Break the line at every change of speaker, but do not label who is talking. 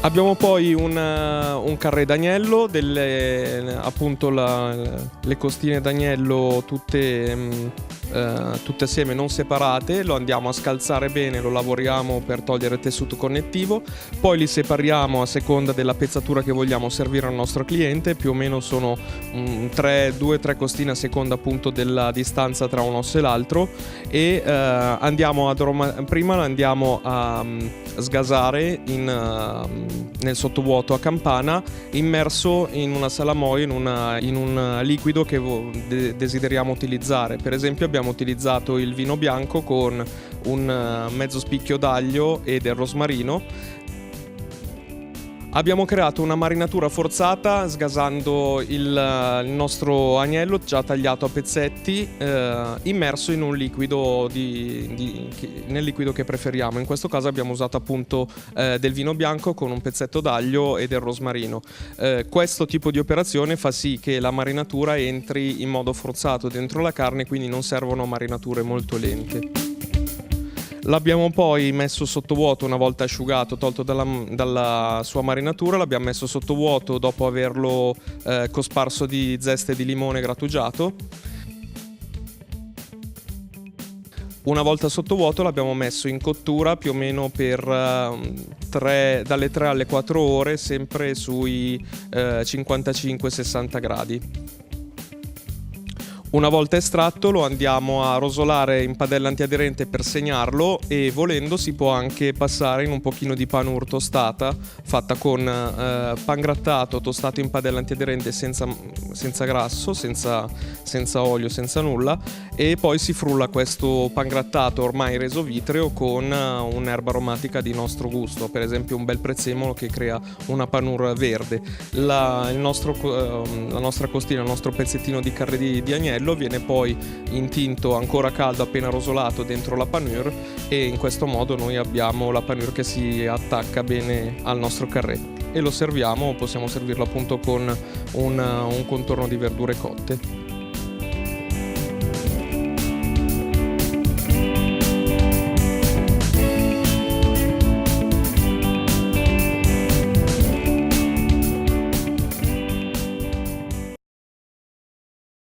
Abbiamo poi un carré d'agnello, appunto le costine d'agnello tutte assieme, non separate. Lo andiamo a scalzare bene, lo lavoriamo per togliere il tessuto connettivo, poi li separiamo a seconda della pezzatura che vogliamo servire al nostro cliente. Più o meno sono 2-3 costine a seconda appunto della distanza tra un osso e l'altro, e prima andiamo a sgasare nel sottovuoto a campana, immerso in una salamoia, in un liquido che desideriamo utilizzare. Per esempio abbiamo utilizzato il vino bianco con un mezzo spicchio d'aglio e del rosmarino. Abbiamo creato una marinatura forzata sgasando il nostro agnello già tagliato a pezzetti, immerso in un liquido nel liquido che preferiamo. In questo caso abbiamo usato appunto del vino bianco con un pezzetto d'aglio e del rosmarino. Questo tipo di operazione fa sì che la marinatura entri in modo forzato dentro la carne, quindi non servono marinature molto lente. L'abbiamo poi messo sottovuoto una volta asciugato, tolto dalla sua marinatura. L'abbiamo messo sottovuoto dopo averlo cosparso di zeste di limone grattugiato. Una volta sottovuoto l'abbiamo messo in cottura più o meno per dalle 3 alle 4 ore, sempre sui 55-60 gradi. Una volta estratto lo andiamo a rosolare in padella antiaderente per segnarlo, e volendo si può anche passare in un pochino di panur tostata fatta con pan grattato tostato in padella antiaderente senza grasso, senza olio, senza nulla, e poi si frulla questo pan grattato ormai reso vitreo con un'erba aromatica di nostro gusto, per esempio un bel prezzemolo che crea una panur verde. La nostra costina, il nostro pezzettino di carne di agnello viene poi intinto ancora caldo, appena rosolato, dentro la panure, e in questo modo noi abbiamo la panure che si attacca bene al nostro carré, e lo serviamo. Possiamo servirlo appunto con un contorno di verdure cotte.